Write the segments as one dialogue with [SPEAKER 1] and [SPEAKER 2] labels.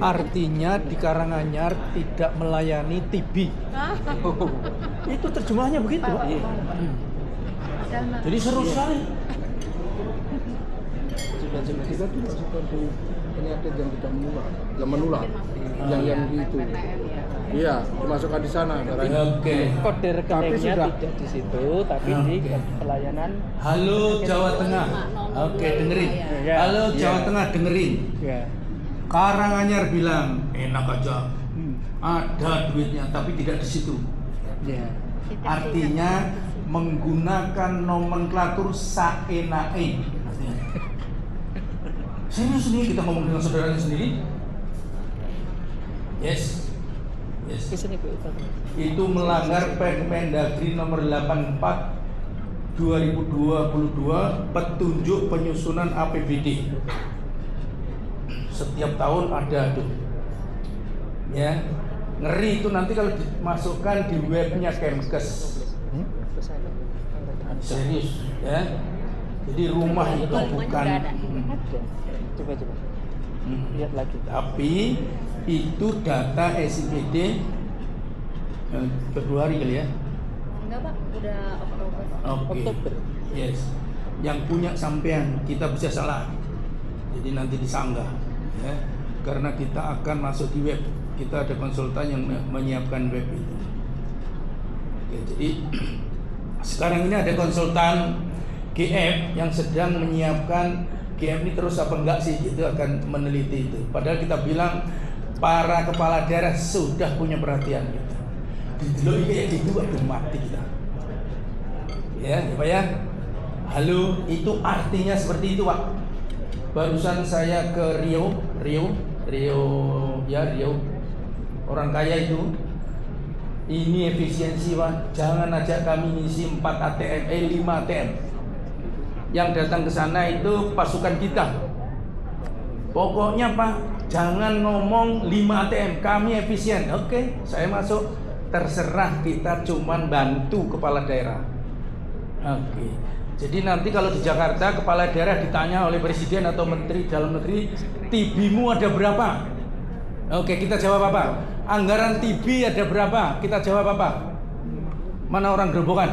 [SPEAKER 1] Artinya di Karanganyar tidak melayani TB. Itu terjemahnya begitu, Pak. Jadi seru sekali.
[SPEAKER 2] Kita tuh masukkan di penyakit yang tidak menular, yang itu. Iya, dimasukkan di sana.
[SPEAKER 1] Oke.
[SPEAKER 3] Kode rekeningnya
[SPEAKER 2] sudah.
[SPEAKER 3] tidak di situ, tapi di pelayanan.
[SPEAKER 1] Halo Jawa Tengah. Oke, dengerin.
[SPEAKER 3] Ya.
[SPEAKER 1] Halo Jawa Tengah, dengerin.
[SPEAKER 3] Ya.
[SPEAKER 1] Karanganyar bilang enak aja. Ada duitnya, tapi tidak di situ.
[SPEAKER 3] Ya.
[SPEAKER 1] Artinya menggunakan nomenklatur saenake. Serius nih kita ngomong dengan saudaranya sendiri. Yes.
[SPEAKER 3] Kesini Bu.
[SPEAKER 1] Itu melanggar Permendagri nomor 84 2022 petunjuk penyusunan APBD. Setiap tahun ada tuh. Ya. Ngeri itu nanti kalau dimasukkan di webnya Kemkes. Serius, ya. Jadi rumah itu bukan
[SPEAKER 3] Coba. Lihat lagi.
[SPEAKER 1] tapi itu data SIPD Februari kali ya.
[SPEAKER 4] Enggak Pak, udah Oktober.
[SPEAKER 1] Oke.
[SPEAKER 3] Oktober.
[SPEAKER 1] Yes. Yang punya sampean kita bisa salah. Jadi nanti disanggah ya. Karena kita akan masuk di web. Kita ada konsultan yang menyiapkan web itu. Oke, jadi sekarang ini ada konsultan GF yang sedang menyiapkan GF ini terus apa enggak sih, itu akan meneliti itu. Padahal kita bilang para kepala daerah sudah punya perhatian gitu. Didelok kayak gitu aduh mati kita. Ya, Pak ya. Halo, itu artinya seperti itu, Pak. Barusan saya ke Rio. Orang kaya itu. Ini efisiensi, Pak. Jangan ajak kami ngisi 5 ATM. Yang datang ke sana itu pasukan kita. Pokoknya Pak, jangan ngomong 5 ATM, kami efisien. Oke, saya masuk. Terserah, kita cuman bantu kepala daerah. Oke. Jadi nanti kalau di Jakarta kepala daerah ditanya oleh presiden atau menteri dalam negeri, TB-mu ada berapa? Oke, kita jawab apa? Anggaran TB ada berapa? Kita jawab apa? Mana orang gerobokan?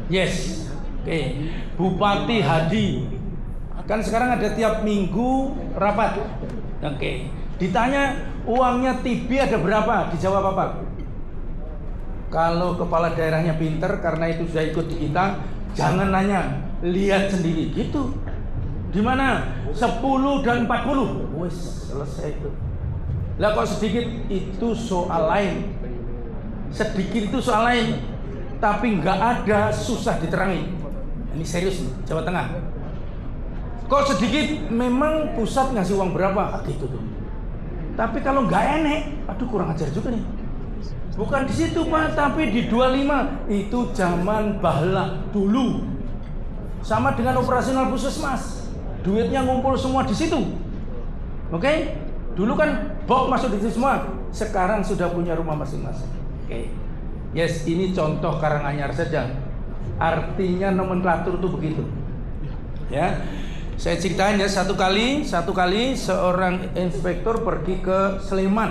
[SPEAKER 1] Yes. Oke. Bupati Hadi. Kan sekarang ada tiap minggu rapat. Oke. Ditanya uangnya TB ada berapa? Dijawab apa? Kalau kepala daerahnya pinter karena itu sudah ikut di kita, jangan nanya, lihat sendiri gitu. Di mana? 10 dan 40. Wes, selesai itu. Lah kok sedikit itu soal lain. Sedikit itu soal lain. Tapi nggak ada, susah diterangi. Ini serius nih, Jawa Tengah. Kok sedikit, memang pusat ngasih uang berapa? Gitu tuh. Tapi kalau nggak enek, aduh kurang ajar juga nih. Bukan di situ Pak, tapi di 25. Itu zaman bahla dulu. Sama dengan operasional puskesmas. Duitnya ngumpul semua di situ. Oke? Dulu kan box masuk di situ semua. Sekarang sudah punya rumah masing-masing. Oke. Yes, ini contoh Karanganyar saja. Artinya nomenklatur itu begitu. Ya. Saya ceritain ya, satu kali seorang inspektur pergi ke Sleman.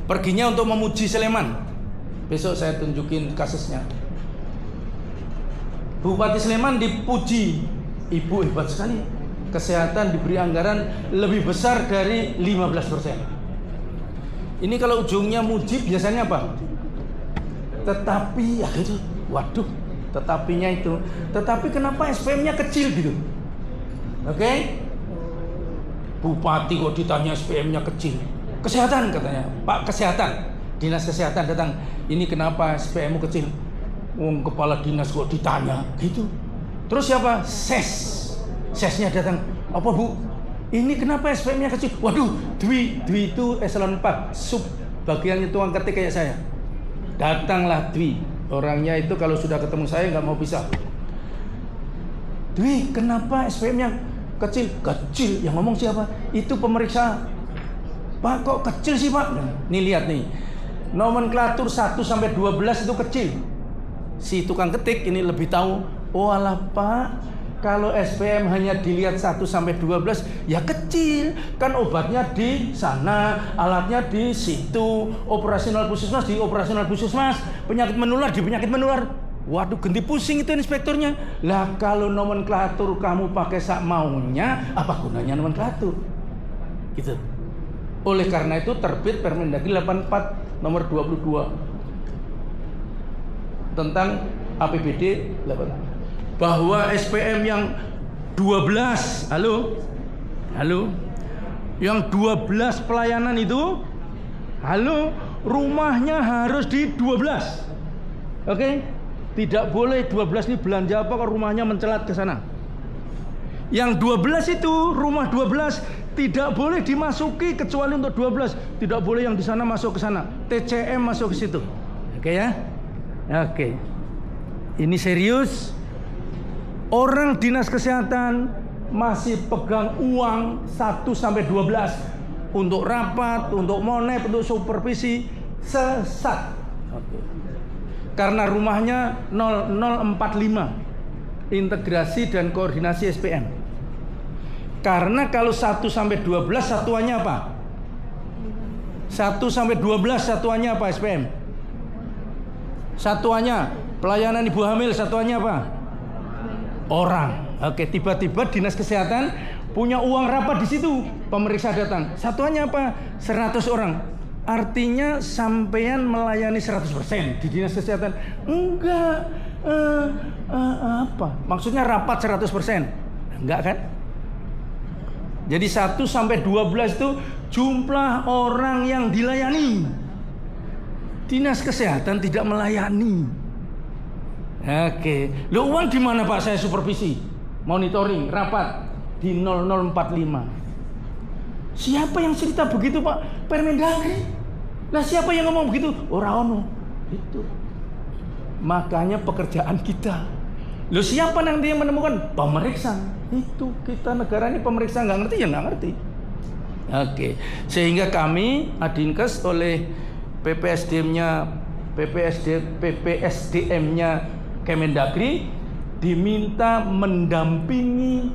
[SPEAKER 1] Perginya untuk memuji Sleman. Besok saya tunjukin kasusnya. Bupati Sleman dipuji, ibu hebat sekali. Kesehatan diberi anggaran lebih besar dari 15%. Ini kalau ujungnya muji biasanya apa? Tetapi ya gitu. Waduh, tetapinya itu. Tetapi kenapa SPM-nya kecil gitu? Oke? Bupati kok ditanya SPM-nya kecil. Kesehatan katanya, Pak Kesehatan, Dinas Kesehatan datang. Ini kenapa SPM-mu kecil? Wong kepala dinas kok ditanya gitu. Terus siapa? Sesnya datang. Apa Bu? Ini kenapa SPM-nya kecil? Waduh, Dwi itu eselon 4, sub bagiannya tuang ketik kayak saya. Datanglah Dwi. Orangnya itu kalau sudah ketemu saya nggak mau pisah. Dwi, kenapa SPM-nya kecil? Kecil. Yang ngomong siapa? Itu pemeriksa. Pak, kok kecil sih Pak? Nih lihat nih. Nomenklatur 1 sampai 12 itu kecil. Si tukang ketik ini lebih tahu. Oh alah Pak, Kalau SPM hanya dilihat 1 sampai 12 ya kecil. Kan obatnya di sana, alatnya di situ, operasional puskesmas di operasional puskesmas, penyakit menular di penyakit menular. Waduh, ganti pusing itu inspektornya. Lah kalau nomenklatur kamu pakai sak maunya, apa gunanya nomenklatur? Gitu. Oleh karena itu terbit Permendagri 84 nomor 22 tentang APBD 8 bahwa SPM yang 12, halo, yang 12 pelayanan itu, halo, rumahnya harus di 12, oke? Tidak boleh 12 ini belanja apa kalau rumahnya mencelat ke sana. Yang 12 itu, rumah 12 tidak boleh dimasuki kecuali untuk 12, tidak boleh yang di sana masuk ke sana, TCM masuk ke situ, oke ya? Oke, ini serius. Orang dinas kesehatan masih pegang uang 1 sampai 12 untuk rapat, untuk monep, untuk supervisi, sesat. Karena rumahnya 0045 integrasi dan koordinasi SPM. Karena kalau 1 sampai 12 satuannya apa? 1 sampai 12 satuannya apa SPM? Satuannya pelayanan ibu hamil, satuannya apa? Orang. Oke, tiba-tiba dinas kesehatan punya uang rapat di situ, pemeriksa datang. Satuannya apa? 100 orang. Artinya sampean melayani 100% di dinas kesehatan. Enggak. Apa? Maksudnya rapat 100%. Enggak kan? Jadi 1 sampai 12 itu jumlah orang yang dilayani. Dinas kesehatan tidak melayani. Oke, lo uang di mana Pak? Saya supervisi, monitoring, rapat di 0045. Siapa yang cerita begitu Pak? Permendagri. Nah siapa yang ngomong begitu? Ora ono. Itu. Makanya pekerjaan kita. Lo siapa nanti yang menemukan? Pemeriksa. Itu kita negara ini pemeriksa nggak ngerti ya nggak ngerti. Oke, sehingga kami Adinkes oleh PPSDM-nya Kemendagri diminta mendampingi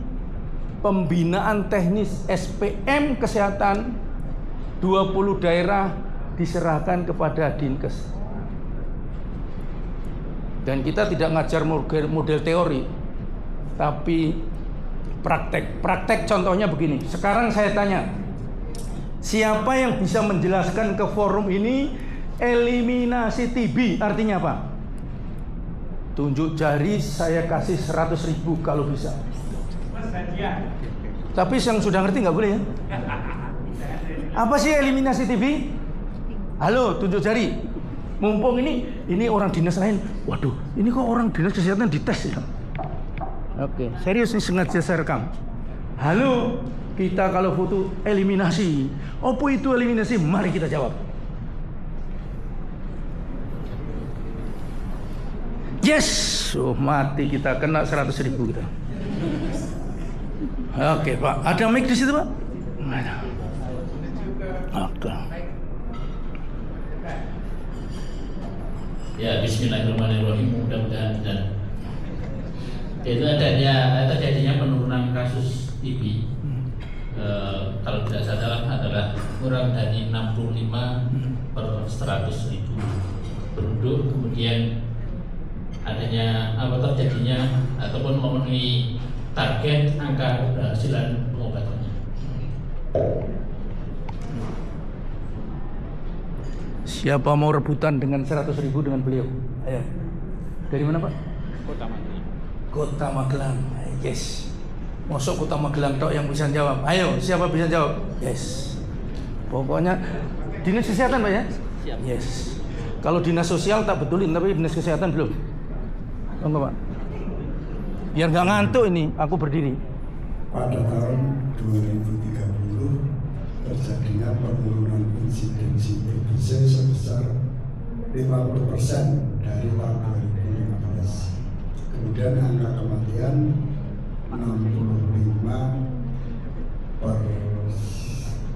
[SPEAKER 1] pembinaan teknis SPM kesehatan 20 daerah diserahkan kepada Dinkes. Dan kita tidak ngajar model teori, tapi praktek. Praktek contohnya begini. Sekarang saya tanya, siapa yang bisa menjelaskan ke forum ini eliminasi TB artinya apa? Tunjuk jari, saya kasih 100.000 kalau bisa. Tapi yang sudah ngerti nggak boleh ya? Apa sih eliminasi TB? Halo, tunjuk jari. Mumpung ini orang dinas lain. Waduh, ini kok orang dinas kesehatan dites ya? Oke, serius ini sengaja saya rekam. Halo, kita kalau foto eliminasi. Apa itu eliminasi? Mari kita jawab. Yes, mati kita kena 100.000 kita. Oke Pak, ada mic di situ Pak? Ada. Oke.
[SPEAKER 5] Ya, Bismillahirrahmanirrahim. Mudah-mudahan dan itu terjadinya penurunan kasus TB. Kalau tidak salah adalah kurang dari 65 per 100.000 penduduk. Kemudian adanya terjadinya ataupun memenuhi target angka keberhasilan pengobatannya.
[SPEAKER 1] Siapa mau rebutan dengan 100.000 dengan beliau? Ayo. Dari mana Pak?
[SPEAKER 3] Kota Magelang.
[SPEAKER 1] Kota Magelang. Yes. Masuk Kota Magelang tok yang bisa jawab. Ayo, siapa bisa jawab? Yes. Pokoknya dinas kesehatan Pak ya?
[SPEAKER 3] Siap.
[SPEAKER 1] Yes. Kalau dinas sosial tak betulin, tapi dinas kesehatan belum. Enggak Pak. Biar nggak ngantuk ini, aku berdiri.
[SPEAKER 6] Pada tahun 2030 terjadinya penurunan insidensi TBC sebesar 50% dari tahun 2015. Kemudian angka kematian 65 per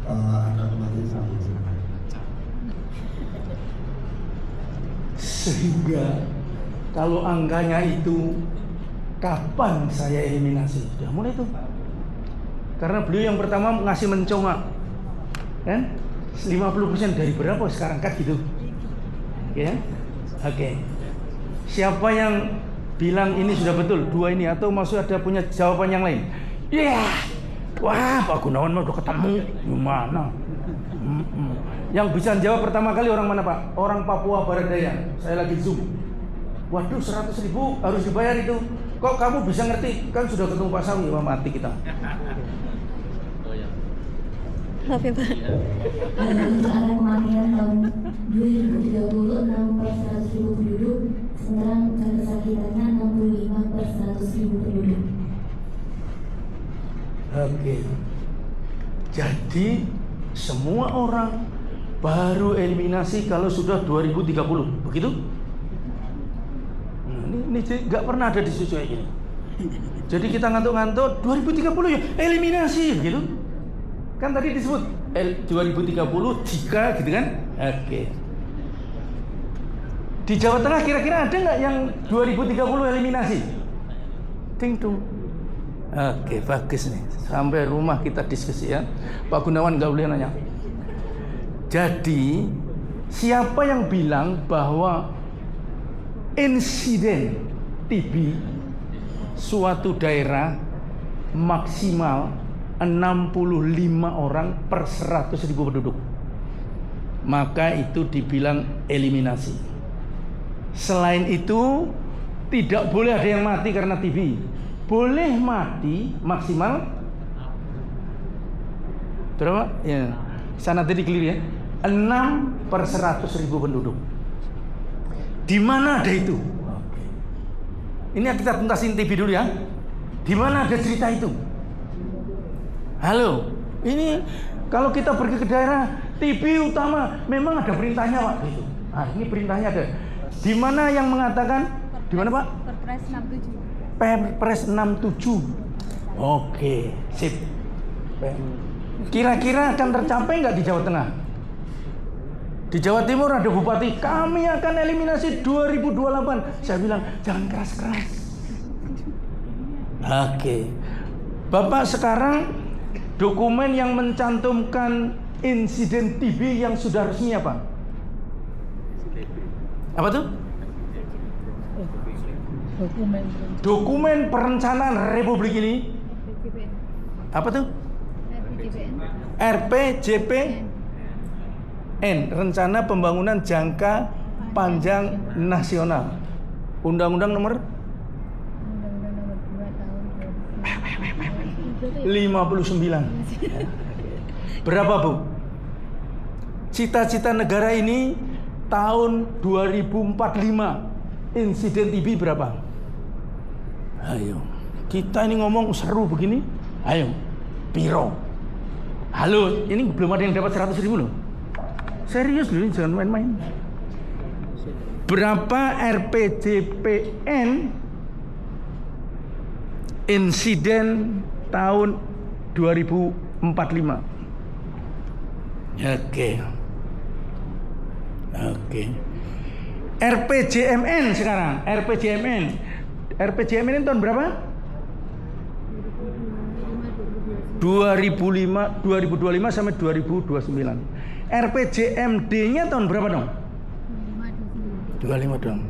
[SPEAKER 6] angka kematian 65.
[SPEAKER 1] Sehingga kalau angkanya itu kapan saya eliminasi? Sudah mulai tuh. Karena beliau yang pertama ngasih mencongak, kan? 50% dari berapa sekarang kan gitu, ya? Oke. Siapa yang bilang ini sudah betul, 2 ini, atau masih ada punya jawaban yang lain? Wah, Pak Gunawan mah udah ketemu, gimana? Yang bisa jawab pertama kali orang mana Pak? Orang Papua Barat Daya. Saya lagi zoom. Waduh, 100.000 harus dibayar itu. Kok kamu bisa ngerti? Kan sudah ketemu Pak Sawi, mati kita.
[SPEAKER 4] Maaf ya Pak.
[SPEAKER 7] Rencana kematian tahun 2030 6/100.000 penduduk, sekarang kesakitannya 65/100.000 penduduk.
[SPEAKER 1] Oke. Jadi semua orang baru eliminasi kalau sudah 2030, begitu? Ini nggak pernah ada diskusi kayak gini. Jadi kita ngantuk-ngantuk 2030 ya eliminasi, begitu? Kan tadi disebut 2030 jika gitu kan? Oke. Di Jawa Tengah kira-kira ada nggak yang 2030 eliminasi? Ting tung. Oke, bagus nih. Sampai rumah kita diskusi ya. Pak Gunawan nggak boleh nanya. Jadi siapa yang bilang bahwa insiden TB suatu daerah maksimal 65 orang per 100.000 penduduk, maka itu dibilang eliminasi. Selain itu tidak boleh ada yang mati karena TB. Boleh mati maksimal berapa? Ya, sana tadi clear ya. 6 per 100.000 penduduk. Di mana ada itu? Ini kita tuntasin TB dulu ya. Di mana ada cerita itu? Halo, ini kalau kita pergi ke daerah TB utama, memang ada perintahnya Pak. Gitu. Nah, ini perintahnya ada. Di mana yang mengatakan? Di mana Pak?
[SPEAKER 4] Perpres 67.
[SPEAKER 1] Perpres 67. Oke, sip. Kira-kira akan tercapai nggak di Jawa Tengah? Di Jawa Timur ada bupati, kami akan eliminasi 2028. Saya bilang jangan keras-keras. Oke, Bapak sekarang dokumen yang mencantumkan insiden TB yang sudah resmi apa? Apa tuh? Dokumen perencanaan Republik ini. Apa tuh? RPJPN, Rencana Pembangunan Jangka Panjang Nasional. Undang-Undang nomor 59. Berapa Bu? Cita-cita negara ini tahun 2045 insiden TB berapa? Ayo, kita ini ngomong seru begini. Ayo, piro? Halo, ini belum ada yang dapat 100.000 loh. Serius loh, jangan main-main. Berapa RPJPN insiden tahun 2045? Oke. RPJMN sekarang. RPJMN ini tahun berapa? 2025 sampai 2029. RPJMD-nya tahun berapa dong? 25 dong.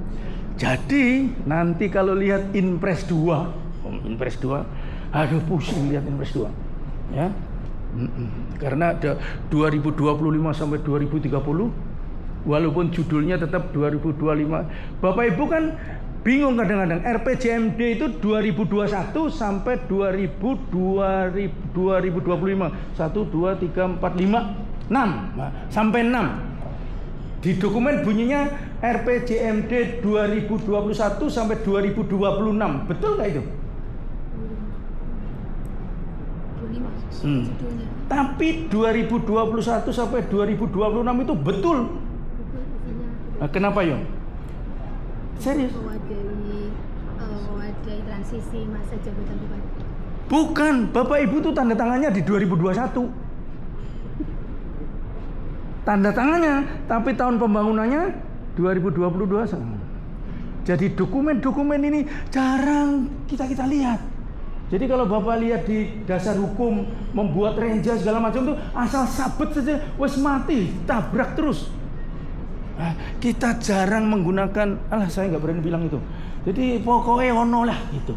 [SPEAKER 1] Jadi nanti kalau lihat Inpres 2, aduh pusing lihat Inpres 2. Ya. Karena ada 2025 sampai 2030, walaupun judulnya tetap 2025. Bapak Ibu kan bingung kadang-kadang. RPJMD itu 2021 sampai 2025. 1, 2, 3, 4, 5, 6. Nah, sampai 6. Di dokumen bunyinya RPJMD 2021 sampai 2026. Betul nggak itu? Tapi 2021 sampai 2026 itu betul. Nah, kenapa Yon? Serius?
[SPEAKER 4] Mewadahi transisi masa jabatan bupati.
[SPEAKER 1] Bukan, Bapak Ibu tuh tanda tangannya di 2021. Tanda tangannya, tapi tahun pembangunannya 2022. Jadi dokumen-dokumen ini jarang kita lihat. Jadi kalau Bapak lihat di dasar hukum membuat renja segala macam tuh asal sabet saja wes mati, tabrak terus. Nah, kita jarang menggunakan, saya nggak berani bilang itu. Jadi pokoknya ono lah gitu.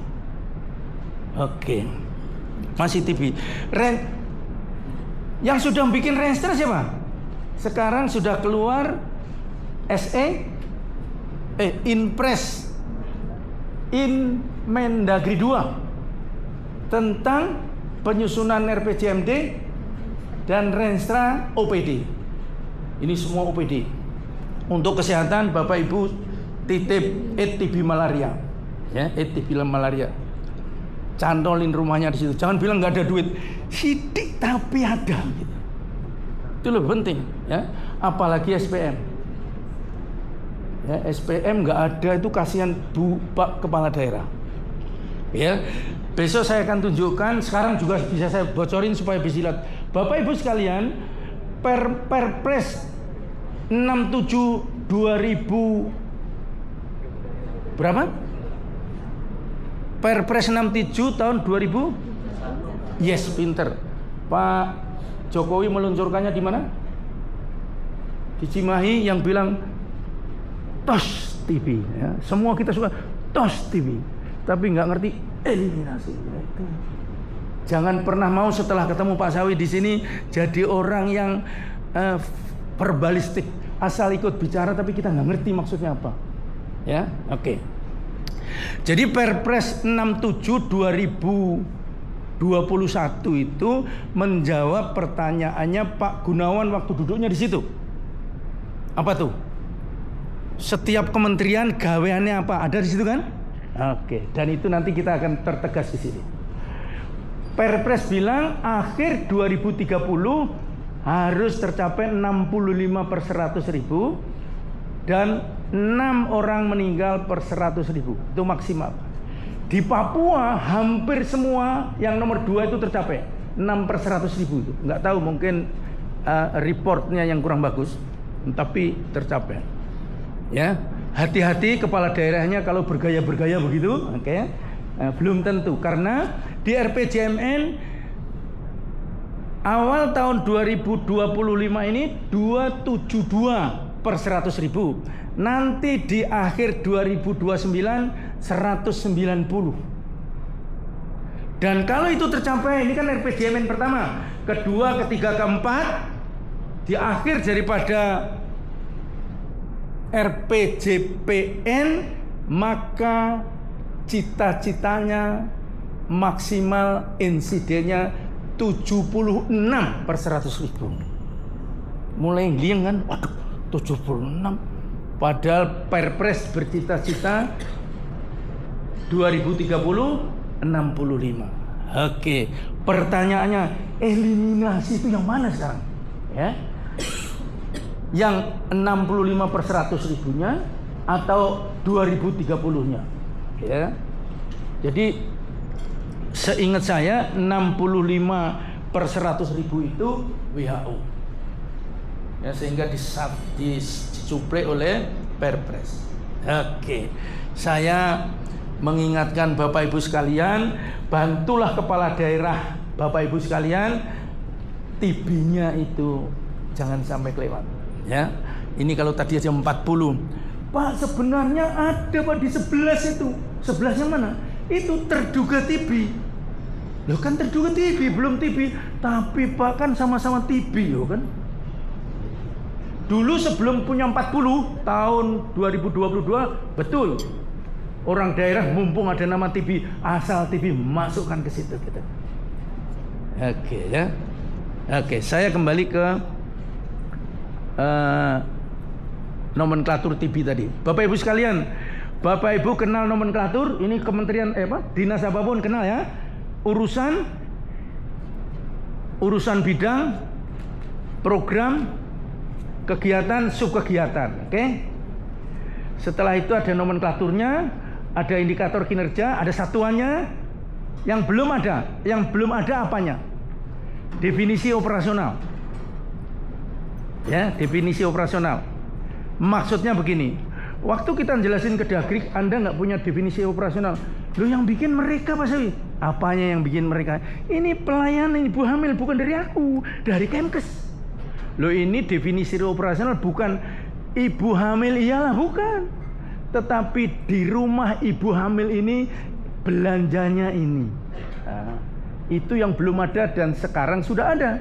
[SPEAKER 1] Oke, masih TV. Yang sudah bikin register siapa? Sekarang sudah keluar Inpres Mendagri 2 tentang penyusunan RPJMD dan Renstra OPD. Ini semua OPD untuk kesehatan Bapak Ibu titip TB malaria, ya, TB malaria. Cantolin rumahnya di situ. Jangan bilang nggak ada duit, sidik tapi ada. Gitu. Itu lebih penting, ya. Apalagi SPM. Ya, SPM nggak ada itu kasihan Pak Kepala Daerah. Ya. Besok saya akan tunjukkan, sekarang juga bisa saya bocorin supaya bisa lihat. Bapak Ibu sekalian, Perpres 67 2000 berapa? Perpres 67 tahun 2000. Yes, pinter. Pak Jokowi meluncurkannya di mana? Di Cimahi yang bilang tos TV, ya. Semua kita suka tos TV, tapi nggak ngerti eliminasi. Itu. Jangan pernah mau setelah ketemu Pak Sawi di sini jadi orang yang verbalistik, asal ikut bicara tapi kita nggak ngerti maksudnya apa. Ya, oke. Jadi Perpres 67 2021 itu menjawab pertanyaannya Pak Gunawan waktu duduknya di situ. Apa tuh? Setiap kementerian gaweannya apa? Ada di situ kan? Oke, dan itu nanti kita akan tertegas di sini. Perpres bilang akhir 2030 harus tercapai 65/100.000 dan 6 orang meninggal per 100.000. Itu maksimal. Di Papua hampir semua yang nomor 2 itu tercapai 6/100.000 itu. Nggak tahu, mungkin reportnya yang kurang bagus, tapi tercapai. Ya, hati-hati kepala daerahnya kalau bergaya-bergaya begitu, oke? Belum tentu, karena di RPJMN awal tahun 2025 ini 272/100.000. Nanti di akhir 2029 190. Dan kalau itu tercapai, ini kan RPJMN pertama, kedua, ketiga, keempat, di akhir daripada RPJPN, maka cita-citanya maksimal insidennya 76/100.000. Mulai nglieng kan, waduh 76. Padahal Perpres bercita-cita 2030 65. Oke, pertanyaannya eliminasi itu yang mana sekarang? Ya. Yang 65/100.000-nya atau 2030-nya, ya. Jadi seingat saya 65/100.000 itu WHO, ya, sehingga disuplai oleh Perpres. Oke, saya mengingatkan Bapak Ibu sekalian, bantulah kepala daerah Bapak Ibu sekalian, TB-nya itu jangan sampai kelewat. Ya, ini kalau tadi aja 40. Pak, sebenarnya ada Pak di 11 itu. 11 yang mana? Itu terduga TB. Loh kan terduga TB, belum TB. Tapi Pak kan sama-sama TB loh kan. Dulu sebelum punya 40 tahun 2022, betul. Orang daerah mumpung ada nama TB, asal TB masukkan ke situ gitu. Oke, ya. Oke, saya kembali ke nomenklatur TB tadi. Bapak Ibu sekalian, Bapak Ibu kenal nomenklatur? Ini kementerian dinas apapun kenal ya. Urusan bidang, program, kegiatan, subkegiatan. Oke. Setelah itu ada nomenklaturnya, ada indikator kinerja, ada satuannya. Yang belum ada apanya? Definisi operasional. Ya, definisi operasional. Maksudnya begini, Waktu kita jelasin ke Dagrik, Anda nggak punya definisi operasional. Loh, yang bikin mereka Pak Sawi. Apanya yang bikin mereka? Ini pelayanan ibu hamil, bukan dari aku, dari Kemkes. Loh, ini definisi operasional bukan ibu hamil iyalah, bukan. Tetapi di rumah ibu hamil ini belanjanya ini. Nah, itu yang belum ada dan sekarang sudah ada.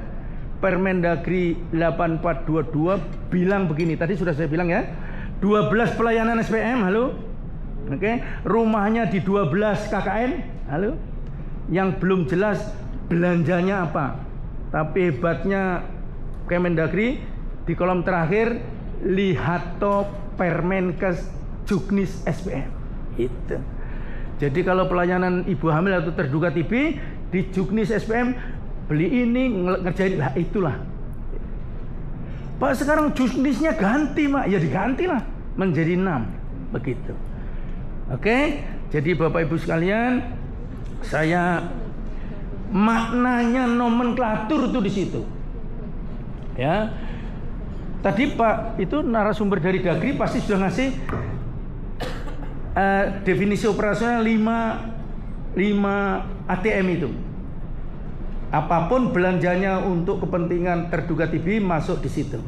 [SPEAKER 1] Permendagri 8422 bilang begini, tadi sudah saya bilang ya. 12 pelayanan SPM, halo. Oke, rumahnya di 12 KKN, halo. Yang belum jelas belanjanya apa. Tapi hebatnya Kemendagri di kolom terakhir lihato Permenkes Juknis SPM. Itu. Jadi kalau pelayanan ibu hamil atau terduga TB di Juknis SPM beli ini ngerjain, lah itulah. Pak, sekarang Juknisnya ganti Pak, ya digantilah menjadi 6 begitu. Oke, jadi Bapak Ibu sekalian, saya maknanya nomenklatur itu di situ. Ya, tadi Pak itu narasumber dari Dagri pasti sudah ngasih definisi operasional 5 ATM itu. Apapun belanjanya untuk kepentingan terduga TB masuk di situ.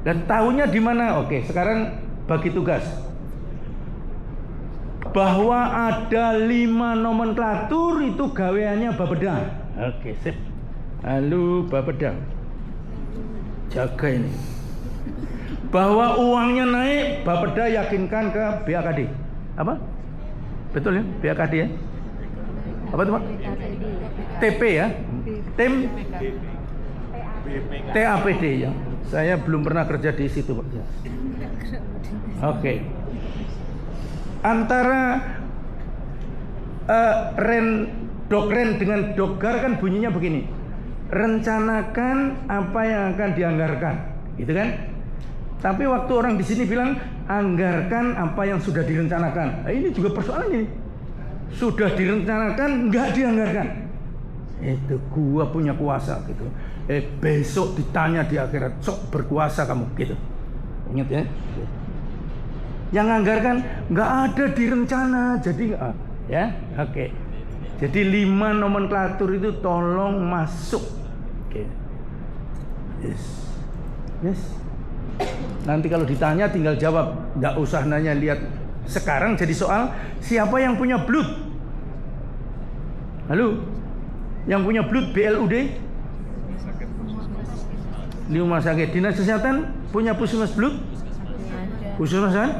[SPEAKER 1] Dan tahunya di mana? Oke, sekarang bagi tugas. Bahwa ada 5 nomenklatur itu gaweannya Bapeda. Oke, sip. Halo Bapeda. Jaga ini. Bahwa uangnya naik, Bapeda yakinkan ke BAKD. Apa? Betul ya? BAKD ya? Apa itu Pak? TP ya? Tim TAPD ya. Saya belum pernah kerja di situ Pak. Oke. Antara Dokren dengan Dokgar kan bunyinya begini. Rencanakan apa yang akan dianggarkan, gitu kan? Tapi waktu orang di sini bilang anggarkan apa yang sudah direncanakan. Nah, ini juga persoalan ini. Sudah direncanakan, nggak dianggarkan. Itu gua punya kuasa gitu. Besok ditanya di akhirat, sok berkuasa kamu gitu. Ingat ya. Yang anggarkan nggak ada di rencana, jadi ya. Oke. Jadi 5 nomenklatur itu tolong masuk. Oke. Yes. Yes. Nanti kalau ditanya tinggal jawab, nggak usah nanya lihat. Sekarang jadi soal siapa yang punya blood? Halo? Yang punya blood BLUD? Di rumah sakit. Dinas Kesehatan punya puskesmas blood? Puskesmas kan?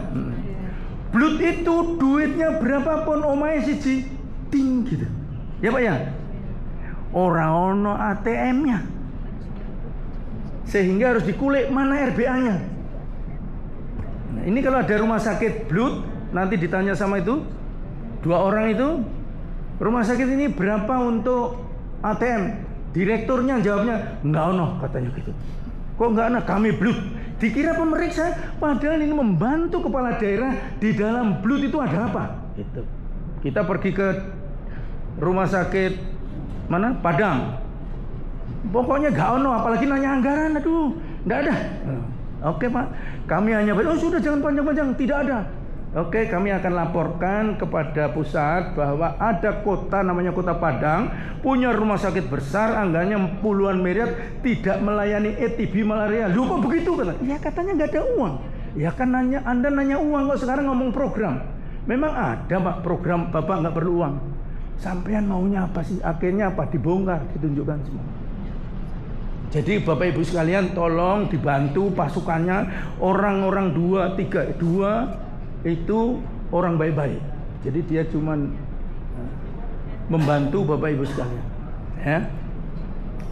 [SPEAKER 1] Blood itu duitnya berapapun omae siji tinggi gitu. Ya Pak ya? Ora ono ATM-nya. Sehingga harus dikulik mana RBA-nya. Nah, ini kalau ada rumah sakit blood, nanti ditanya sama itu 2 orang itu, rumah sakit ini berapa untuk ATM? Direkturnya jawabnya nggak ono katanya gitu. Kok nggak ono? Kami blood. Dikira pemeriksa, padahal ini membantu kepala daerah di dalam blood itu ada apa? Gitu. Kita pergi ke rumah sakit mana? Padang. Pokoknya nggak ono, apalagi nanya anggaran, aduh, nggak ada. Oke Pak, kami hanya sudah jangan panjang-panjang, tidak ada. Oke, kami akan laporkan kepada pusat bahwa ada kota namanya Kota Padang punya rumah sakit besar, anggarannya puluhan miliar, tidak melayani TB malaria. Loh kok begitu kata? Ya katanya nggak ada uang. Ya kan Anda nanya uang kok sekarang ngomong program. Memang ada Pak program, Bapak nggak perlu uang. Sampean maunya apa sih? Akhirnya apa? Dibongkar, ditunjukkan semua. Jadi Bapak Ibu sekalian tolong dibantu pasukannya, orang-orang 2, 3, 2 itu orang baik-baik. Jadi dia cuman membantu Bapak Ibu sekalian. Ya.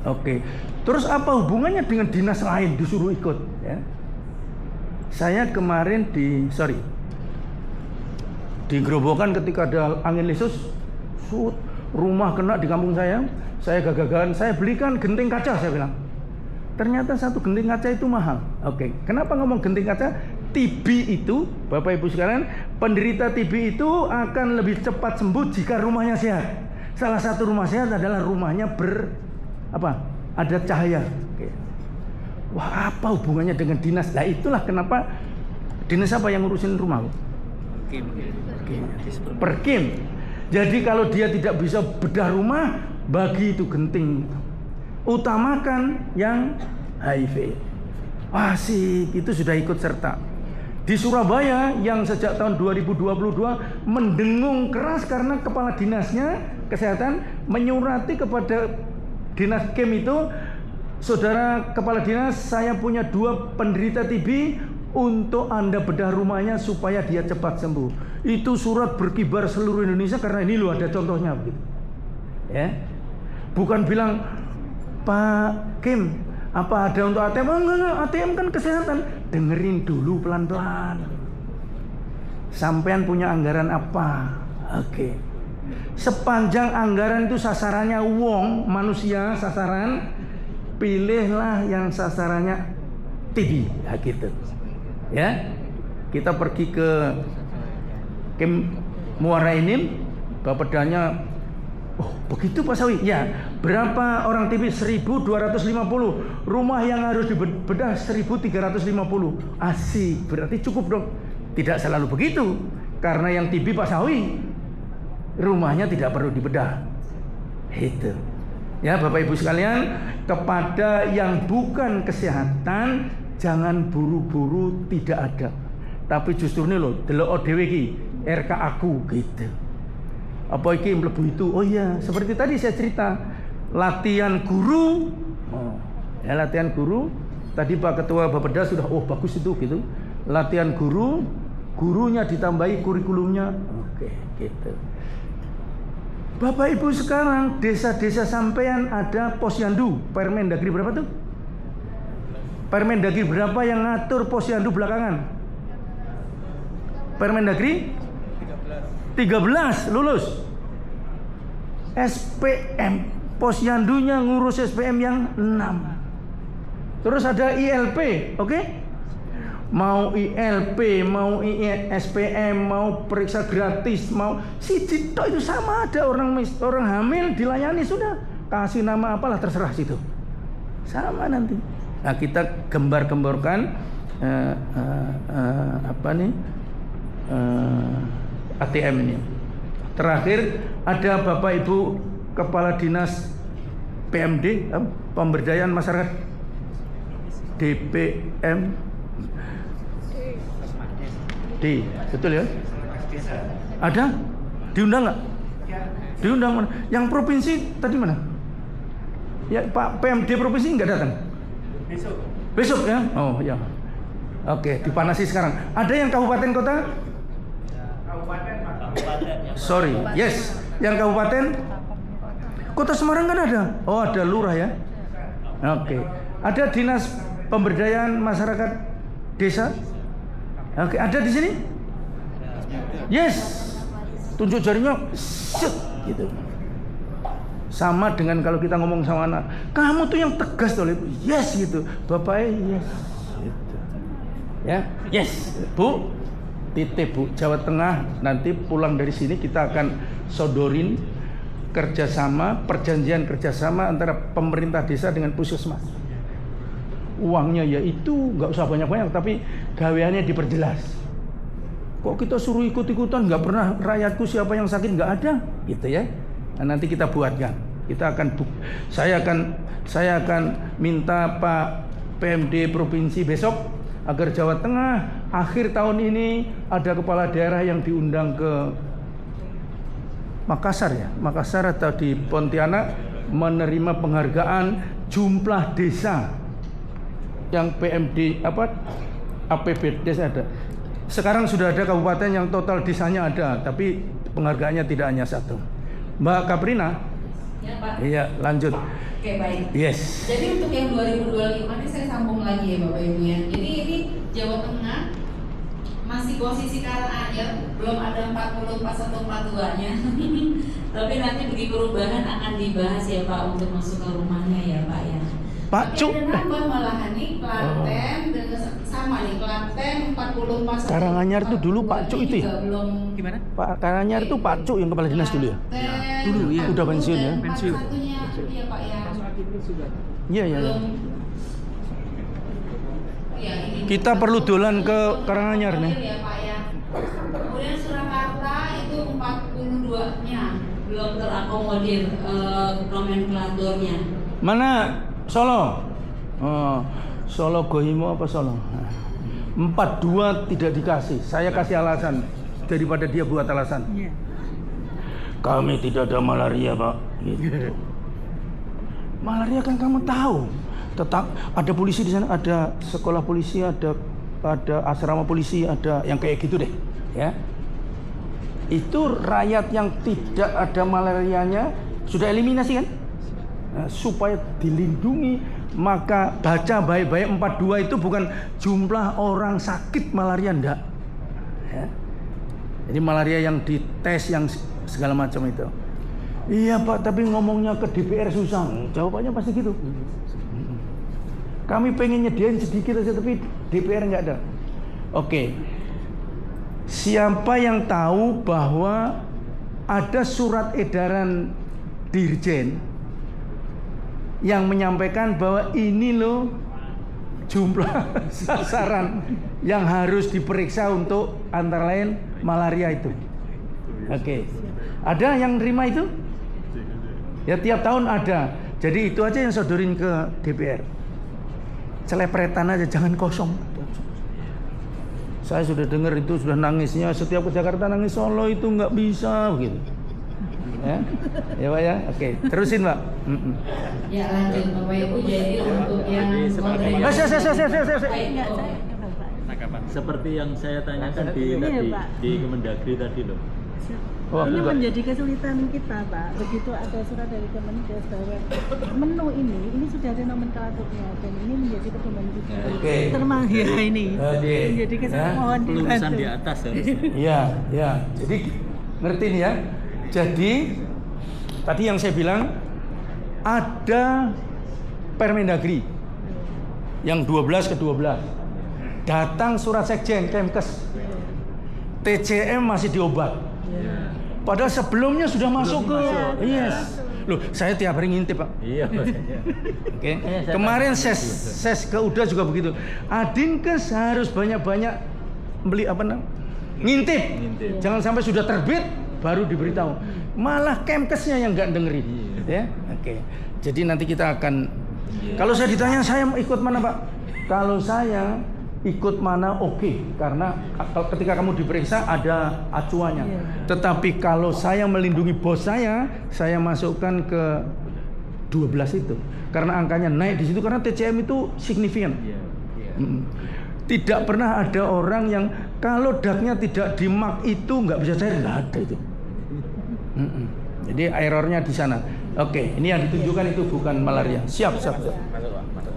[SPEAKER 1] Oke. Terus apa hubungannya dengan dinas lain disuruh ikut? Ya. Saya kemarin di Gerobokan ketika ada angin lesus, rumah kena di kampung saya gagagan, saya belikan genting kaca, saya bilang. Ternyata satu genting kaca itu mahal. Oke, kenapa ngomong genting kaca? TB itu, Bapak Ibu sekalian, penderita TB itu akan lebih cepat sembuh jika rumahnya sehat. Salah satu rumah sehat adalah rumahnya ada cahaya. Oke. Wah, apa hubungannya dengan dinas? Nah, itulah kenapa Dinas apa yang ngurusin rumah? Perkim. Jadi kalau dia tidak bisa bedah rumah, bagi itu genting. Utamakan yang HIV. Asik, itu sudah ikut serta. Di Surabaya yang sejak tahun 2022 mendengung keras karena kepala dinasnya kesehatan menyurati kepada dinas Kem itu, saudara kepala dinas, saya punya 2 penderita TB, untuk Anda bedah rumahnya supaya dia cepat sembuh. Itu surat berkibar seluruh Indonesia karena ini loh ada contohnya begitu. Ya. Bukan bilang, Pak Kim, apa ada untuk ATM? Oh, enggak, ATM kan kesehatan. Dengerin dulu pelan-pelan. Sampean punya anggaran apa? Oke. Sepanjang anggaran itu sasarannya wong, manusia sasaran, pilihlah yang sasarannya TB. Ya gitu. Ya. Kita pergi ke Kem Muara Enim, Bapedanya, oh begitu Pak Sawi? Ya, berapa orang TB? 1.250. Rumah yang harus dibedah 1.350. Asik, berarti cukup dong. Tidak selalu begitu, karena yang TB Pak Sawi, rumahnya tidak perlu dibedah. Itu. Ya Bapak Ibu sekalian, kepada yang bukan kesehatan, jangan buru-buru tidak ada. Tapi justru ini loh, delok dhewe iki, RK aku gitu. Apa iki mlebu itu? Oh iya, seperti tadi saya cerita, latihan guru. Oh, ya latihan guru. Tadi Pak Ketua Bapeda sudah, oh bagus itu gitu. Latihan guru, gurunya ditambahi kurikulumnya. Oke, gitu. Bapak Ibu sekarang desa-desa sampean ada posyandu. Permendagri berapa tuh? Permendagri berapa yang ngatur posyandu belakangan? Permendagri 13 lulus. SPM, posyandunya ngurus SPM yang 6. Terus ada ILP, oke? Mau ILP, mau SPM, mau periksa gratis, mau si Cito itu sama, ada orang hamil dilayani sudah. Kasih nama apalah terserah situ. Sama nanti. Nah, kita gembar-gemborkan apa nih? ATM ini. Terakhir ada Bapak Ibu Kepala Dinas PMD, Pemberdayaan Masyarakat DPM D, betul ya? Ada? Diundang nggak? Diundang mana? Yang provinsi tadi mana? Ya Pak PMD provinsi nggak datang? Besok ya? Oh ya. Oke, dipanasi sekarang. Ada yang kabupaten kota? Sorry, yes. Yang kabupaten? Kota Semarang kan ada? Oh ada lurah ya? Oke. Ada dinas pemberdayaan masyarakat desa? Oke, ada di sini? Yes. Tunjuk jarinya, set, gitu. Sama dengan kalau kita ngomong sama anak, kamu tuh yang tegas tuh, yes gitu. Bapaknya yes. Gitu. Ya, yes, Bu. Titip Bu, Jawa Tengah nanti pulang dari sini kita akan sodorin kerjasama, perjanjian kerjasama antara pemerintah desa dengan puskesmas. Uangnya ya itu nggak usah banyak-banyak, tapi gaweannya diperjelas. Kok kita suruh ikut-ikutan, nggak pernah rakyatku siapa yang sakit, nggak ada, gitu ya. Nah, nanti kita buatkan. Saya akan minta Pak PMD provinsi besok agar Jawa Tengah akhir tahun ini ada kepala daerah yang diundang ke Makassar ya, Makassar atau di Pontianak menerima penghargaan jumlah desa yang PMD APBD ada. Sekarang sudah ada kabupaten yang total desanya ada, tapi penghargaannya tidak hanya satu. Mbak Kaprina?
[SPEAKER 8] Ya Pak.
[SPEAKER 1] Iya, lanjut.
[SPEAKER 8] Oke, baik.
[SPEAKER 1] Yes.
[SPEAKER 8] Jadi untuk yang 2025 ini saya sambung lagi ya Bapak Ibu ya. Jadi ini Jawa Tengah masih posisi Karanganyar, belum ada 40 pas atau 42-nya. Tapi nanti begitu perubahan akan dibahas ya Pak untuk masuk ke rumahnya ya Pak ya.
[SPEAKER 1] Pak Cuk.
[SPEAKER 8] Nambah malahan nih Klaten dan sama nih Klaten 40 pas.
[SPEAKER 1] Karanganyar itu dulu Pak Cuk itu ya?
[SPEAKER 3] Gimana?
[SPEAKER 1] Pak Karanganyar itu Pak Cuk yang kepala dinas dulu ya?
[SPEAKER 3] Dulu ya.
[SPEAKER 1] Udah pensiun ya?
[SPEAKER 3] Pensiun.
[SPEAKER 8] Satunya iya Pak ya.
[SPEAKER 1] Iya.
[SPEAKER 8] Belum. Ya ini
[SPEAKER 1] Kita perlu dolan ke Karanganyar nih.
[SPEAKER 8] Ya Pak ya. Kemudian Surakarta itu 42-nya belum terakomodir nomenklaturnya.
[SPEAKER 1] Mana Solo? Oh, Solo Gohimo apa Solo? 42 tidak dikasih. Saya kasih alasan daripada dia buat alasan. Kami tidak ada malaria, Pak. Gitu. Malaria kan kamu tahu. Tetap ada polisi di sana, ada sekolah polisi, ada asrama polisi, ada yang kayak gitu deh, ya. Itu rakyat yang tidak ada malarianya sudah eliminasi kan? Nah, supaya dilindungi, maka baca baik-baik 42 itu bukan jumlah orang sakit malaria, enggak, ya. Jadi malaria yang dites yang segala macam itu. Iya Pak, tapi ngomongnya ke DPR susah. Jawabannya pasti gitu. Kami pengen nyediain sedikit aja, tapi DPR nggak ada. Oke. Siapa yang tahu bahwa ada surat edaran Dirjen yang menyampaikan bahwa ini loh jumlah sasaran yang harus diperiksa untuk antara lain malaria itu. Oke. Ada yang terima itu? Ya tiap tahun ada. Jadi itu aja yang sodorin ke DPR. Celepretan aja, jangan kosong. Saya sudah dengar itu, sudah nangisnya setiap ke Jakarta nangis, Solo itu nggak bisa begitu. Ya Pak ya, oke, terusin Pak.
[SPEAKER 8] Ya lanjut Bapak Ibu, jadi untuk yang
[SPEAKER 9] seperti yang saya tanyakan di Kemendagri tadi loh.
[SPEAKER 10] Ini menjadi kesulitan kita, Pak. Begitu ada surat dari Kemenkes bahwa menu ini sudah ada nomenklaturnya dan ini menjadi pedoman kita. Termasuk ya ini. Menjadi kesulitan, mohon dibantu.
[SPEAKER 9] Pelurusan di atas harusnya.
[SPEAKER 1] Iya, ya. Jadi ngerti nih ya. Jadi tadi yang saya bilang ada Permendagri yang 12 ke 12. Datang surat Sekjen Kemkes. TCM masih diobat. Padahal sebelumnya sudah masuk ke yes. Loh, saya tiap hari ngintip, Pak. Iya. Oke. Kemarin ses ke UDA juga begitu. Adinkes harus banyak-banyak beli apa namanya? Ngintip. Jangan sampai sudah terbit baru diberitahu. Malah Kemkesnya yang nggak dengerin. Ya. Oke. Jadi nanti kita akan kalau saya ditanya saya ikut mana, Pak? Kalau saya ikut mana oke, karena ketika kamu diperiksa ada acuannya. Tetapi kalau saya melindungi bos saya masukkan ke 12 itu. Karena angkanya naik di situ karena TCM itu signifikan. Tidak pernah ada orang yang kalau daknya tidak di mark itu nggak bisa cair, nggak ada itu. Jadi errornya di sana. Oke, ini yang ditunjukkan itu bukan malaria. Siap.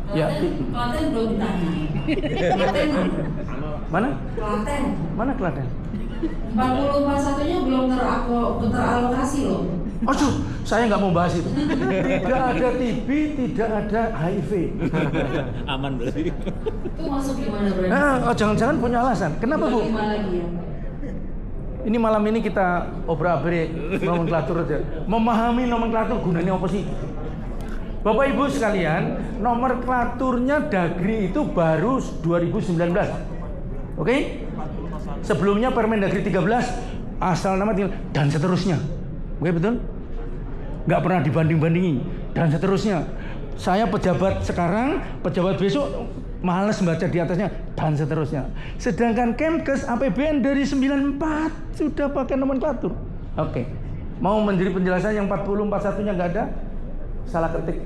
[SPEAKER 1] Ya.
[SPEAKER 8] Klaten belum ditanya. Klaten
[SPEAKER 1] mana?
[SPEAKER 8] Klaten.
[SPEAKER 1] Mana Klaten?
[SPEAKER 8] 4041-nya belum teralokasi loh.
[SPEAKER 1] Aduh, saya nggak mau bahas itu. Tidak ada TB, tidak ada HIV.
[SPEAKER 9] Aman berarti.
[SPEAKER 8] Itu masuk gimana berarti?
[SPEAKER 1] Jangan-jangan punya alasan. Kenapa Bu?
[SPEAKER 8] Lagi ya?
[SPEAKER 1] Ini malam ini kita obrol-abrik nomenklatur aja. Memahami nomenklatur gunanya apa sih? Bapak Ibu sekalian, nomenklaturnya Dagri itu baru 2019. Oke? Sebelumnya Permendagri 13 asal nama tinggal dan seterusnya. Oke, betul? Nggak pernah dibanding-bandingi dan seterusnya. Saya pejabat sekarang, pejabat besok males baca di atasnya dan seterusnya. Sedangkan Kemkes APBN dari 94 sudah pakai nomenklatur. Oke. Mau menjadi penjelasan yang 40 41-nya nggak ada? Salah ketik.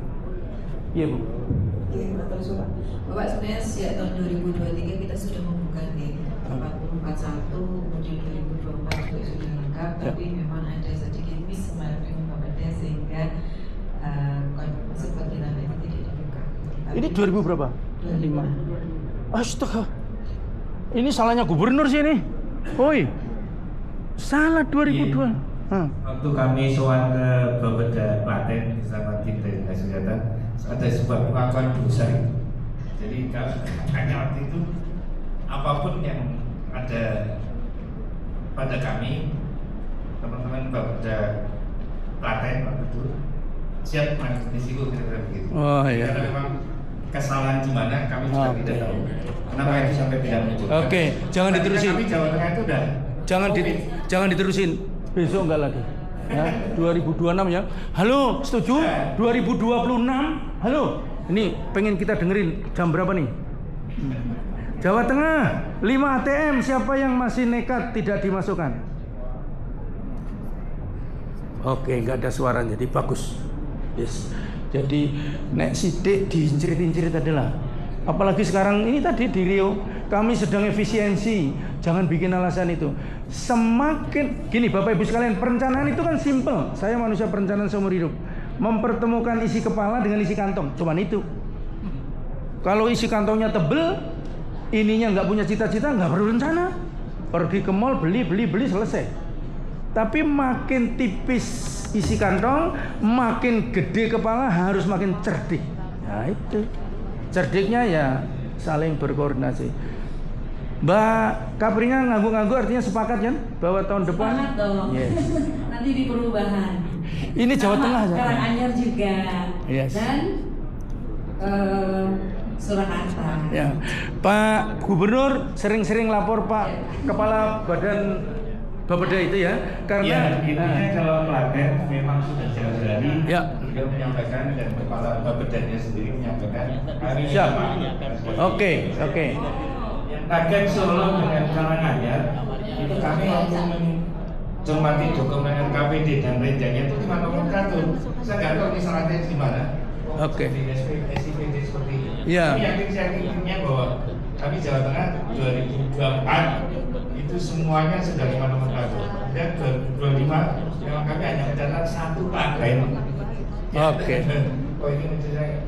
[SPEAKER 1] Iya Bu.
[SPEAKER 8] Iya, Bapak sebenarnya sejak tahun 2023 kita sudah membuka di 4041, kemudian 2024 juga sudah lengkap, tapi memang ada sedikit miss kemarin dengan Bapak Des sehingga seperti namanya tidak dibuka.
[SPEAKER 1] Ini 2000 berapa? 25. Astaga. Ini salahnya gubernur sih ini. Oi. Salah 2002.
[SPEAKER 11] Waktu kami soal ke Bapeda Klaten bersama tim dari Dinas Kesehatan, ada sebuah pengakuan dosa. Jadi hanya waktu itu apapun yang ada pada kami, teman-teman Bapeda Klaten waktu itu siap menanggung risiko kira-kira begitu.
[SPEAKER 1] Oh iya.
[SPEAKER 11] Karena memang kesalahan di mana kami juga tidak tahu. Kenapa itu sampai tidak muncul?
[SPEAKER 1] Oke, jangan diterusin.
[SPEAKER 11] Kami Jawa Tengah itu udah
[SPEAKER 1] Jangan diterusin. Besok enggak lagi. Ya, 2026 ya. Halo, setuju? 2026. Halo. Ini pengen kita dengerin jam berapa nih? Jawa Tengah 5 ATM, siapa yang masih nekat tidak dimasukkan? Oke, nggak ada suara, jadi bagus. Yes. Jadi nek sidik diincrit-incrit adalah. Apalagi sekarang ini tadi di Rio kami sedang efisiensi. Jangan bikin alasan itu. Semakin gini Bapak Ibu sekalian, perencanaan itu kan simple. Saya manusia perencanaan seumur hidup. Mempertemukan isi kepala dengan isi kantong, cuman itu. Kalau isi kantongnya tebel, ininya nggak punya cita-cita, nggak perlu rencana. Pergi ke mall beli selesai. Tapi makin tipis isi kantong, makin gede kepala, harus makin cerdik. Nah itu, cerdiknya ya saling berkoordinasi. Mbak Kaprinya ngangguk-ngangguk artinya sepakat kan bahwa tahun depan?
[SPEAKER 8] Sepakat dong.
[SPEAKER 1] Yes.
[SPEAKER 8] Nanti di perubahan.
[SPEAKER 1] Ini Jawa Tengah ya.
[SPEAKER 8] Karanganyar juga.
[SPEAKER 1] Yes.
[SPEAKER 8] Dan Surakarta.
[SPEAKER 1] Ya, Pak Gubernur sering-sering lapor Pak Kepala Badan Bapeda itu ya, karena
[SPEAKER 11] intinya kalau Klaten memang sudah jauh-jauh
[SPEAKER 1] ya.
[SPEAKER 11] beliau menyampaikan dan Kepala Bapedanya sendiri menyampaikan hari ini.
[SPEAKER 1] Siap. Oke.
[SPEAKER 11] Target Solo dengan Karanganyar itu kami waktu mencermati dokumen KPD dan rencananya itu cuma nomenklatur. Saya nggak tahu ini syaratnya di mana.
[SPEAKER 1] Oke.
[SPEAKER 11] Di SPPD seperti ini.
[SPEAKER 1] Ya.
[SPEAKER 11] Saya yakinnya bahwa kami Jawa Tengah 2024 itu semuanya sudah 5 nomenklatur. Dan 2025 memang kami hanya mencatat 1 partai.
[SPEAKER 1] Oke.
[SPEAKER 11] Oh ini menurut saya.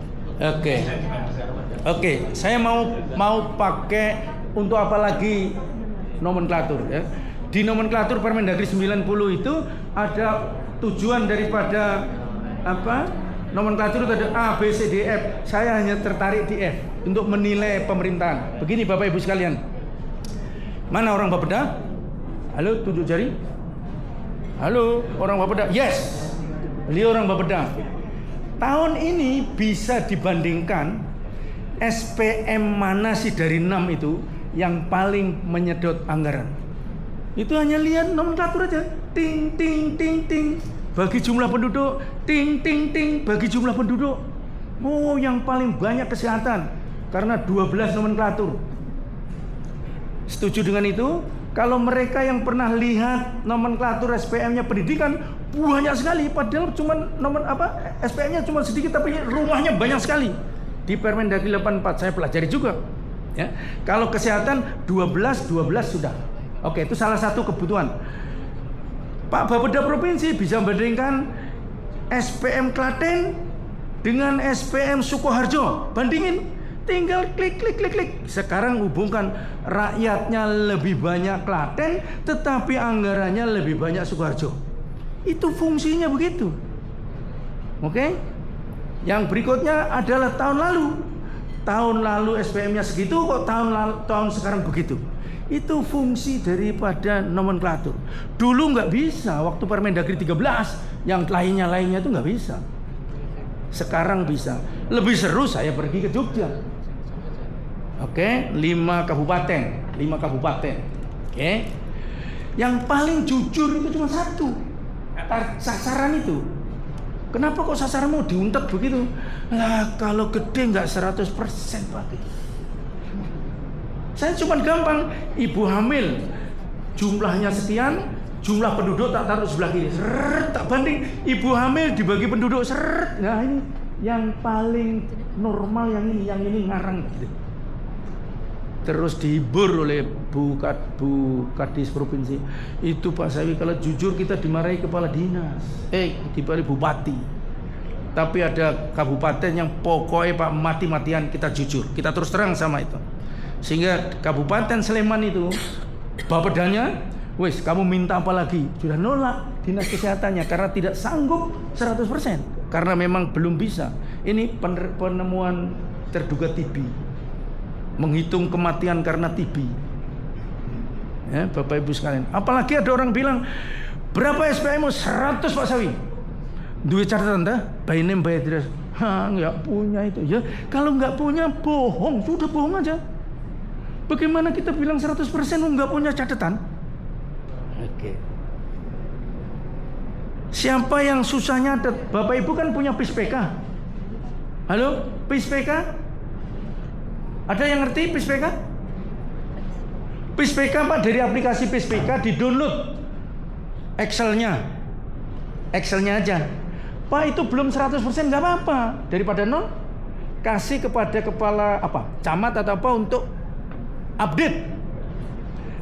[SPEAKER 1] Oke, saya mau pakai untuk apa lagi nomenklatur ya. Di nomenklatur Permendagri 90 itu ada tujuan daripada apa? Nomenklatur itu ada A, B, C, D, F. Saya hanya tertarik di F untuk menilai pemerintahan. Begini Bapak Ibu sekalian. Mana orang Bapeda? Halo, tunjuk jari. Halo, orang Bapeda. Yes. Beliau orang Bapeda. Tahun ini bisa dibandingkan SPM mana sih dari 6 itu yang paling menyedot anggaran. Itu hanya lihat nomenklatur aja. Ting ting ting ting bagi jumlah penduduk, ting ting ting bagi jumlah penduduk. Oh, yang paling banyak kesehatan karena 12 nomenklatur. Setuju dengan itu? Kalau mereka yang pernah lihat nomenklatur SPM-nya pendidikan banyak sekali, padahal cuma SPM-nya cuma sedikit tapi rumahnya banyak sekali. Di Permendagri 84 saya pelajari juga. Ya. Kalau kesehatan 12 sudah. Oke, itu salah satu kebutuhan. Pak Bapeda Provinsi bisa membandingkan SPM Klaten dengan SPM Sukoharjo. Bandingin. Tinggal klik. Sekarang hubungkan, rakyatnya lebih banyak Klaten, tetapi anggarannya lebih banyak Sukoharjo. Itu fungsinya begitu. Oke? Yang berikutnya adalah tahun lalu. Tahun lalu SPM-nya segitu, kok tahun sekarang begitu. Itu fungsi daripada nomenklatur. Dulu nggak bisa, waktu Permendagri 13, yang lainnya itu nggak bisa. Sekarang bisa. Lebih seru saya pergi ke Jogja. Oke, 5 kabupaten. Oke. Yang paling jujur itu cuma satu. Sasaran itu. Kenapa kok sasaranmu diuntek begitu? Lah kalau gede nggak 100% Pak. Saya cuma gampang, ibu hamil jumlahnya sekian, jumlah penduduk tak taruh sebelah kiri, tak banding ibu hamil dibagi penduduk, nah ini yang paling normal, yang ini ngarang gitu. Terus dihibur oleh Bu Kadis Provinsi. Itu Pak Sawi, kalau jujur kita dimarahi kepala dinas, dimarahi bupati. Tapi ada kabupaten yang pokoknya Pak mati-matian kita jujur, kita terus terang sama itu. Sehingga Kabupaten Sleman itu Bapedanya, wes kamu minta apa lagi? Sudah nolak dinas kesehatannya karena tidak sanggup 100%. Karena memang belum bisa. Ini penemuan terduga TB. Menghitung kematian karena TB. Ya, Bapak Ibu sekalian. Apalagi ada orang bilang, berapa SPM-mu? 100 Pak Sawi. duit catatan dah, by name by address. Nggak punya itu. Ya, kalau nggak punya bohong, sudah bohong aja. Bagaimana kita bilang 100% nggak punya catatan? Oke. Siapa yang susah nyatet? Bapak Ibu kan punya PISPK. Halo, PISPK? Ada yang ngerti PISPK? PISPK Pak, dari aplikasi PISPK di-download Excelnya aja. Pak, itu belum 100%, nggak apa-apa. Daripada nol, kasih kepada kepala camat atau apa untuk update.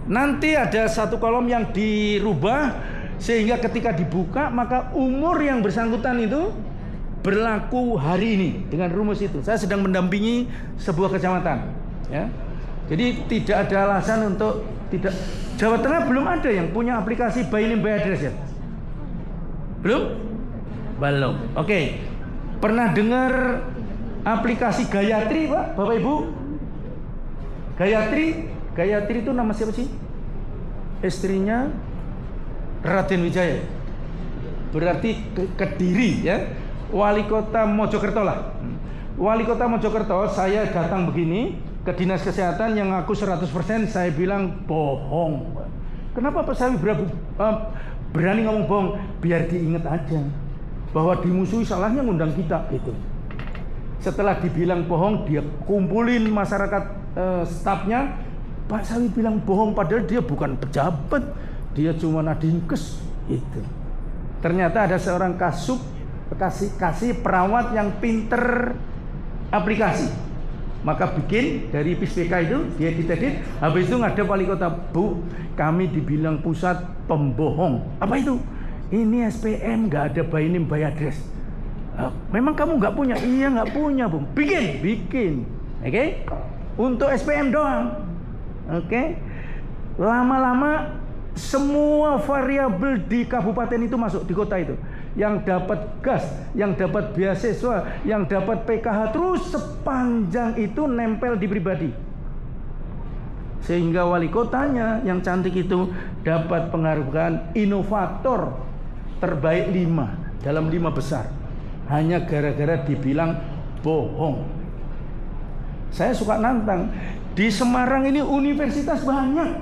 [SPEAKER 1] Nanti ada satu kolom yang dirubah sehingga ketika dibuka maka umur yang bersangkutan itu berlaku hari ini dengan rumus itu. Saya sedang mendampingi sebuah kecamatan, ya. Jadi tidak ada alasan untuk tidak. Jawa Tengah belum ada yang punya aplikasi by name by address ya? Belum? Belum. Oke. Pernah dengar aplikasi Gayatri, Pak, Bapak Ibu? Gayatri itu nama siapa sih? Istrinya Raden Wijaya. Berarti Kediri ya. Wali Kota Mojokerto lah. Wali Kota Mojokerto, saya datang begini ke dinas kesehatan yang ngaku 100%, saya bilang bohong. Kenapa Pak Sawi berani ngomong bohong? Biar diingat aja bahwa dimusuhi, salahnya ngundang kita gitu. Setelah dibilang bohong, dia kumpulin masyarakat stafnya. Pak Sawi bilang bohong padahal dia bukan pejabat, dia cuma nadinkes itu. Ternyata ada seorang kasih perawat yang pinter aplikasi. Maka bikin dari PISPK itu, dia ditedit, habis itu ngadep wali kota, Bu, kami dibilang pusat pembohong. Apa itu? Ini SPM, nggak ada by name by address. Memang kamu nggak punya? Iya nggak punya, Bu. Bikin. Oke? Untuk SPM doang. Oke? Lama-lama semua variabel di kabupaten itu masuk, di kota itu. Yang dapat gas, yang dapat beasiswa, yang dapat PKH, terus sepanjang itu nempel di pribadi. Sehingga wali kotanya yang cantik itu dapat penghargaan inovator terbaik 5 dalam 5 besar. Hanya gara-gara dibilang bohong. Saya suka nantang. Di Semarang ini universitas banyak.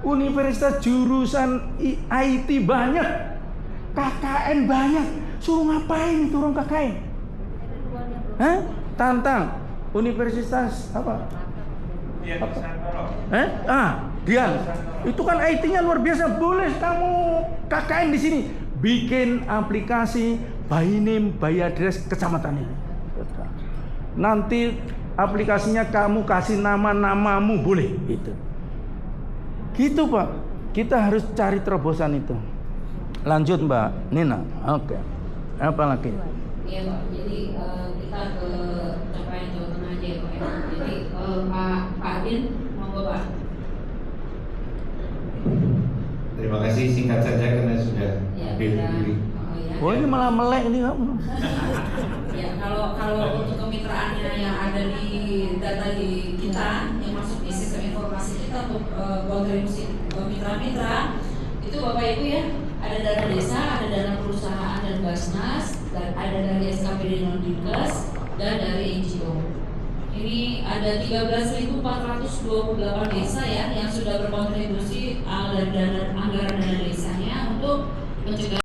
[SPEAKER 1] Universitas jurusan IT banyak. KKN banyak. Suruh ngapain itu orang KKN? Tantang. Universitas apa? Dian. Itu kan IT-nya luar biasa. Boleh kamu KKN di sini. Bikin aplikasi by name by address kecamatan ini. Nanti aplikasinya kamu kasih nama-namamu, boleh itu. Gitu Pak. Kita harus cari terobosan itu. Lanjut Mbak Nina. Oke. Apa lagi?
[SPEAKER 8] Iya Pak. Jadi kita ke capaian Jawa Tengah aja ya Pak. Jadi Pak Adin, monggo Pak.
[SPEAKER 11] Terima kasih, singkat saja karena sudah hadir diri.
[SPEAKER 1] Oh ini malah melek ini kamu.
[SPEAKER 8] Ya kalau untuk kemitraannya yang ada di data di kita yang masuk di sistem informasi kita untuk kontribusi mitra-mitra itu Bapak Ibu ya, ada dana desa, ada dana perusahaan dan Basnas, dan ada dari SKPD non-Dinkes dan dari NGO. Ini ada 13.428 desa ya yang sudah berkontribusi dari anggaran dana desanya untuk mencegah